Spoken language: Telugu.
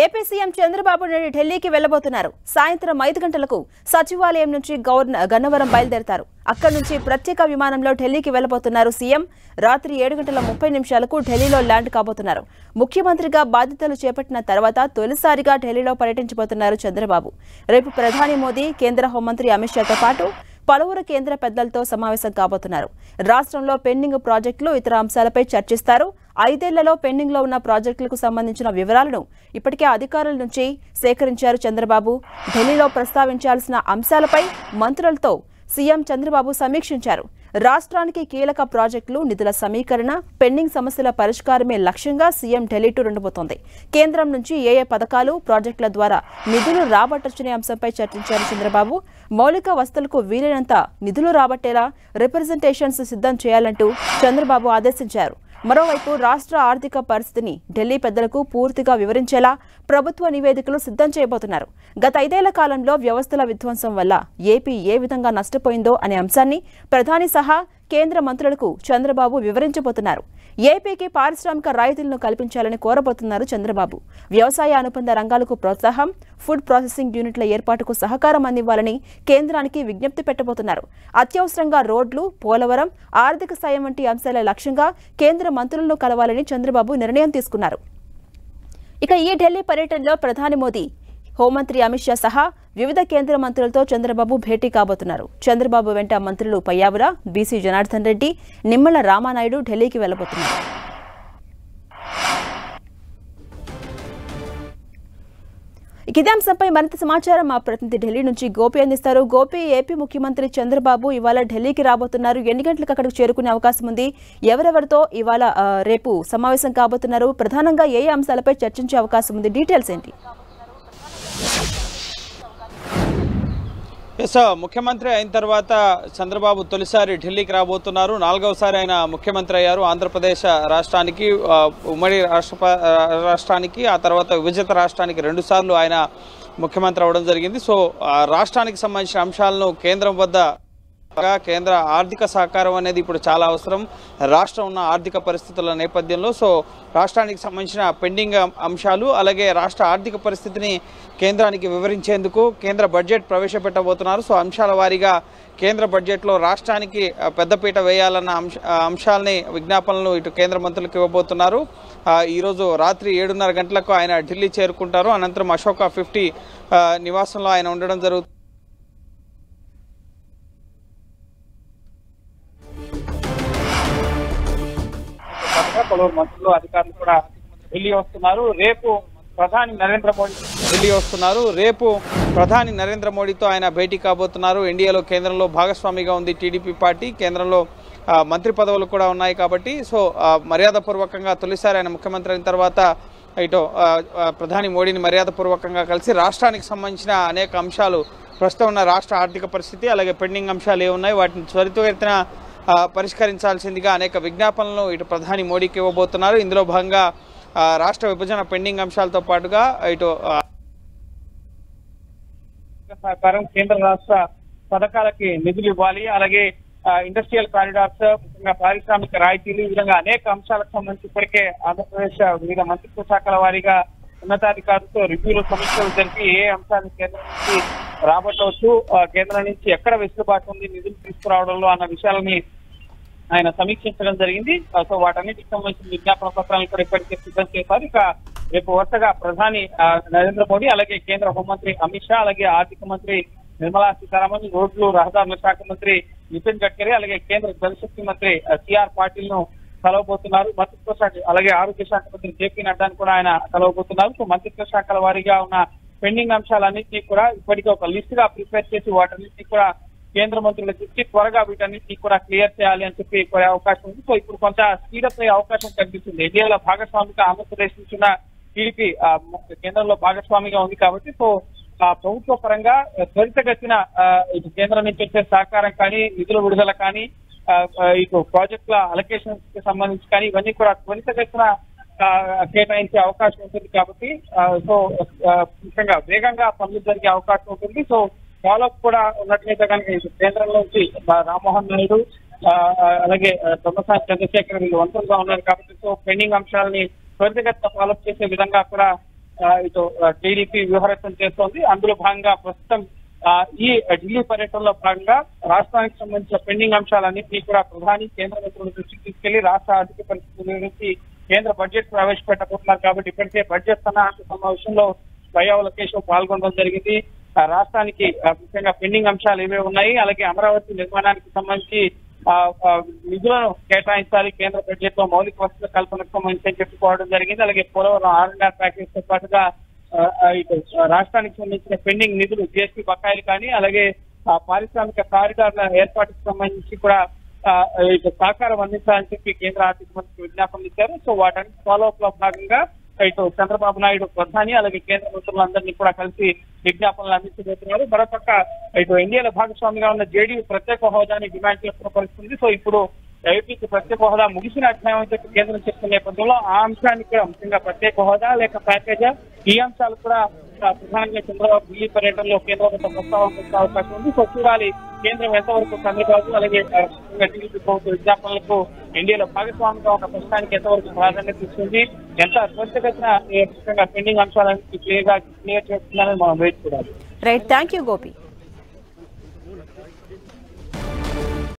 ఏపీ సీఎం చంద్రబాబు నాయుడు ఢిల్లీకి వెళ్లబోతున్నారు. సాయంత్రం 5 గంటలకు సచివాలయం నుంచి గన్నవరం బయలుదేరతారు. అక్కడి నుంచి ప్రత్యేక విమానంలో ఢిల్లీకి వెళ్లబోతున్నారు సీఎం. రాత్రి 7:30 ఢిల్లీలో ల్యాండ్ కాబోతున్నారు. ముఖ్యమంత్రిగా బాధ్యతలు చేపట్టిన తర్వాత తొలిసారిగా ఢిల్లీలో పర్యటించబోతున్నారు చంద్రబాబు. రేపు ప్రధాని మోదీ, కేంద్ర హోంమంత్రి అమిత్ షాతో పాటు పలువురు కేంద్ర పెద్దలతో సమావేశం కాబోతున్నారు. రాష్ట్రంలో పెండింగ్ ప్రాజెక్టులు, ఇతర అంశాలపై చర్చిస్తారు. 5 ఏళ్లలో పెండింగ్ లో ఉన్న ప్రాజెక్టులకు సంబంధించిన వివరాలను ఇప్పటికే అధికారుల నుంచి సేకరించారు చంద్రబాబు. ఢిల్లీలో ప్రస్తావించాల్సిన అంశాలపై మంత్రులతో సీఎం చంద్రబాబు సమీక్షించారు. రాష్ట్రానికి కీలక ప్రాజెక్టులు, నిధుల సమీకరణ, పెండింగ్ సమస్యల పరిష్కారమే లక్ష్యంగా సీఎం ఢిల్లీ టూర్ ఉండబోతోంది. కేంద్రం నుంచి ఏ పథకాలు, ప్రాజెక్టుల ద్వారా నిధులు రాబట్టొచ్చనే అంశంపై చర్చించారు చంద్రబాబు. మౌలిక వసతులకు వీలైనంత నిధులు రాబట్టేలా రిప్రజెంటేషన్స్ సిద్ధం చేయాలంటూ చంద్రబాబు ఆదేశించారు. మరోవైపు రాష్ట్ర ఆర్థిక పరిస్థితిని ఢిల్లీ పెద్దలకు పూర్తిగా వివరించేలా ప్రభుత్వ నివేదికలు సిద్ధం చేయబోతున్నారు. గత 5 ఏళ్ల కాలంలో వ్యవస్థల విధ్వంసం వల్ల ఏపీ ఏ విధంగా నష్టపోయిందో అనే అంశాన్ని ప్రధాని సహా కేంద్ర మంత్రులకు చంద్రబాబు వివరించబోతున్నారు. ఏపీకి పారిశ్రామిక రాయితీలను కల్పించాలని కోరబోతున్నారు చంద్రబాబు. వ్యవసాయ అనుబంధ రంగాలకు ప్రోత్సాహం, ఫుడ్ ప్రాసెసింగ్ యూనిట్ల ఏర్పాటుకు సహకారం అందివ్వాలని కేంద్రానికి విజ్ఞప్తి పెట్టబోతున్నారు. అత్యవసరంగా రోడ్లు, పోలవరం, ఆర్థిక సాయం వంటి అంశాల లక్ష్యంగా కేంద్ర మంత్రులను కలవాలని చంద్రబాబు నిర్ణయం తీసుకున్నారు. ఇక ఈ ఢిల్లీ పర్యటనలో ప్రధాని మోదీ, హోంమంత్రి అమిత్ షా సహా వివిధ కేంద్ర మంత్రులతో చంద్రబాబు భేటీ కాబోతున్నారు. చంద్రబాబు వెంట మంత్రులు పయ్యావుల, బీసీ జనార్దన్ రెడ్డి, నిమ్మల రామానాయుడు ఢిల్లీకి వెళ్లబోతున్నారు. ఇదే అంశంపై మరింత సమాచారం మా ప్రతినిధి ఢిల్లీ నుంచి గోపి అందిస్తారు. గోపి, ఏపీ ముఖ్యమంత్రి చంద్రబాబు ఇవాళ ఢిల్లీకి రాబోతున్నారు. ఎన్ని గంటలకు అక్కడికి చేరుకునే అవకాశం ఉంది? ఎవరెవరితో ఇవాళ రేపు సమావేశం కాబోతున్నారు? ప్రధానంగా ఏ అంశాలపై చర్చించే అవకాశం ఉంది? డీటెయిల్స్ ఏంటి? ముఖ్యమంత్రి అయిన తర్వాత చంద్రబాబు తొలిసారి ఢిల్లీకి రాబోతున్నారు. 4వసారి ఆయన ముఖ్యమంత్రి అయ్యారు. ఆంధ్రప్రదేశ్ రాష్ట్రానికి, ఉమ్మడి రాష్ట్రానికి, ఆ తర్వాత విభజిత రాష్ట్రానికి 2 సార్లు ఆయన ముఖ్యమంత్రి అవ్వడం జరిగింది. సో రాష్ట్రానికి సంబంధించిన అంశాలను కేంద్రం వద్ద, కేంద్ర ఆర్థిక సహకారం అనేది ఇప్పుడు చాలా అవసరం రాష్ట్రం ఉన్న ఆర్థిక పరిస్థితుల నేపథ్యంలో. సో రాష్ట్రానికి సంబంధించిన పెండింగ్ అంశాలు, అలాగే రాష్ట్ర ఆర్థిక పరిస్థితిని కేంద్రానికి వివరించేందుకు కేంద్ర బడ్జెట్ ప్రవేశపెట్టబోతున్నారు. సో అంశాల వారీగా కేంద్ర బడ్జెట్లో రాష్ట్రానికి పెద్దపీట వేయాలన్న అంశాలని, విజ్ఞాపనలు ఇటు కేంద్ర మంత్రులకు ఇవ్వబోతున్నారు. ఈరోజు రాత్రి 7:30 గంటలకు ఆయన ఢిల్లీ చేరుకుంటారు. అనంతరం అశోక 50 నివాసంలో ఆయన ఉండడం జరుగుతుంది. పలువురు మంత్రులు, అధికారులు కూడా ఢిల్లీ వస్తున్నారు. రేపు ప్రధాని నరేంద్ర మోడీతో ఆయన భేటీ కాబోతున్నారు. ఎన్డీఏలో కేంద్రంలో భాగస్వామిగా ఉంది టీడీపీ పార్టీ. కేంద్రంలో మంత్రి పదవులు కూడా ఉన్నాయి కాబట్టి సో మర్యాదపూర్వకంగా తొలిసారి ఆయన ముఖ్యమంత్రి అయిన తర్వాత ఇటు ప్రధాని మోడీని మర్యాదపూర్వకంగా కలిసి రాష్ట్రానికి సంబంధించిన అనేక అంశాలు, ప్రస్తుతం ఉన్న రాష్ట్ర ఆర్థిక పరిస్థితి, అలాగే పెండింగ్ అంశాలు ఏమున్నాయి వాటిని త్వరితగతిన పరిష్కరించాల్సిందిగా అనేక విజ్ఞాపనలు ఇటు ప్రధాని మోడీకి ఇవ్వబోతున్నారు. ఇందులో భాగంగా రాష్ట్ర విభజన పెండింగ్ అంశాలతో పాటుగా ఇటు సహకారం, కేంద్ర రాష్ట్ర పథకాలకి నిధులు ఇవ్వాలి, అలాగే ఇండస్ట్రియల్ కారిడార్స్, ముఖ్యంగా పారిశ్రామిక రాయితీలు, ఈ విధంగా అనేక అంశాలకు సంబంధించి ఇప్పటికే ఆంధ్రప్రదేశ్ వివిధ మంత్రిత్వ శాఖల వారీగా ఉన్నతాధికారులతో రివ్యూలు, సమీక్షలు జరిపి ఏ అంశాన్ని కేంద్రం నుంచి రాబట్టవచ్చు, కేంద్రం నుంచి ఎక్కడ వెసులుబాటు ఉంది నిధులు తీసుకురావడంలో అన్న విషయాలని ఆయన సమీక్షించడం జరిగింది. సో వాటన్నిటికి సంబంధించిన విజ్ఞాపన పత్రాలను కూడా ఇప్పటికే సిద్ధం చేశారు. ఇక రేపు వరుసగా ప్రధాని నరేంద్ర మోడీ, అలాగే కేంద్ర హోంమంత్రి అమిత్ షా, అలాగే ఆర్థిక మంత్రి నిర్మలా సీతారామన్, రోడ్లు రహదారుల శాఖ మంత్రి నితిన్ గడ్కరీ, అలాగే కేంద్ర జలశక్తి మంత్రి సిఆర్ పాటిల్ ను కలవబోతున్నారు. మంత్రిత్వ శాఖ, అలాగే ఆరోగ్య శాఖ మంత్రి జేపీ నడ్డాను కూడా ఆయన కలవబోతున్నారు. సో మంత్రిత్వ శాఖల వారీగా ఉన్న పెండింగ్ అంశాలన్నింటినీ కూడా ఇప్పటికే ఒక లిస్ట్ గా ప్రిపేర్ చేసి వాటన్నింటినీ కూడా కేంద్ర మంత్రులకు ఇచ్చి త్వరగా వీటన్నింటినీ కూడా క్లియర్ చేయాలి అని చెప్పి కోరే అవకాశం ఉంది. సో ఇప్పుడు కొంత స్పీడప్ అయ్యే అవకాశం కనిపిస్తుంది. ఎన్డీఏలో భాగస్వామిగా ఆంధ్రప్రదేశ్ నుంచి ఉన్న టీడీపీ కేంద్రంలో భాగస్వామిగా ఉంది కాబట్టి సో ప్రభుత్వ పరంగా త్వరితగతిన ఇటు కేంద్రం నుంచి వచ్చే సహకారం కానీ, నిధుల విడుదల కానీ, ఇటు ప్రాజెక్టుల అలొకేషన్స్ కి సంబంధించి కానీ ఇవన్నీ కూడా త్వరితగతిన కేటాయించే అవకాశం ఉంటుంది కాబట్టి సో ముఖ్యంగా వేగంగా పనులు జరిగే అవకాశం ఉంటుంది. సో ఫాలోఅప్ కూడా ఉన్నట్లయితే కనుక కేంద్రంలో నుంచి రామ్మోహన్ నాయుడు, అలాగే తొమ్మసాని చంద్రశేఖర్ వీళ్ళు మంత్రులుగా ఉన్నారు కాబట్టి సో పెండింగ్ అంశాలని త్వరితగతిన ఫాలోఅప్ చేసే విధంగా కూడా ఇటు టీడీపీ వ్యూహరచన చేస్తోంది. అందులో భాగంగా ప్రస్తుతం ఈ ఢిల్లీ పర్యటనలో భాగంగా రాష్ట్రానికి సంబంధించిన పెండింగ్ అంశాలన్నింటినీ కూడా ప్రధాని కేంద్ర మంత్రుల దృష్టికి తీసుకెళ్లి రాష్ట్ర ఆర్థిక పరిస్థితుల గురించి కేంద్ర బడ్జెట్ ప్రవేశపెట్టబోతున్నారు. కాబట్టి ఇప్పటికే బడ్జెట్ సన్నాహక సమావేశంలో వైఆర్ లోకేష్ పాల్గొనడం జరిగింది. రాష్ట్రానికి ముఖ్యంగా పెండింగ్ అంశాలు ఏవే ఉన్నాయి, అలాగే అమరావతి నిర్మాణానికి సంబంధించి నిధులను కేటాయించాలి కేంద్ర బడ్జెట్ లో, మౌలిక వసతుల కల్పనకు సంబంధించి అని చెప్పుకోవడం జరిగింది. అలాగే పోలవరం R&R ప్యాకేజ్ తో పాటుగా రాష్ట్రానికి సంబంధించిన పెండింగ్ నిధులు జీఎస్టీ బకాయిలు కానీ, అలాగే పారిశ్రామిక కారిడార్ల ఏర్పాటుకు సంబంధించి కూడా సహకారం అందించాలని చెప్పి కేంద్ర ఆర్థిక మంత్రి విజ్ఞాపనలు ఇచ్చారు. సో వాటన్ని ఫాలో అప్ లో భాగంగా ఇటు చంద్రబాబు నాయుడు ప్రధాని అలాగే కేంద్ర మంత్రులందరినీ కూడా కలిసి విజ్ఞాపనలు అందించబోతున్నారు. మరోపక్క ఇటు ఎన్డీఏల భాగస్వామిగా ఉన్న జేడీయూ ప్రత్యేక హోదాని డిమాండ్ చేస్తున్న పరిస్థితుంది. సో ఇప్పుడు ఏపీకి ప్రత్యేక హోదా ముగిసిన అధ్యాయం అని చెప్పి కేంద్రం చెప్తున్న నేపథ్యంలో ఆ అంశానికి కూడా ముఖ్యంగా ప్రత్యేక హోదా లేక ప్యాకేజా ఈ అంశాలు కూడా ప్రధానంగా చంద్రబాబు ఢిల్లీ పర్యటనలో కేంద్రంతో ప్రస్తావన వచ్చే అవకాశం ఉంది. సో చూడాలి కేంద్రం ఎంతవరకు చంద్రబాబు అలాగే టీడీపీ ప్రభుత్వ విజ్ఞాపనలకు ఎన్డీఏలో భాగస్వామిగా ఉన్న ప్రస్తుతానికి ఎంతవరకు ప్రాధాన్యత ఇస్తుంది, ఎంత త్వరితగతిన ముఖ్యంగా పెండింగ్ అంశాలను క్లియర్ చేస్తున్నారని మనం వేచి చూడాలి. Right, thank you Gopi.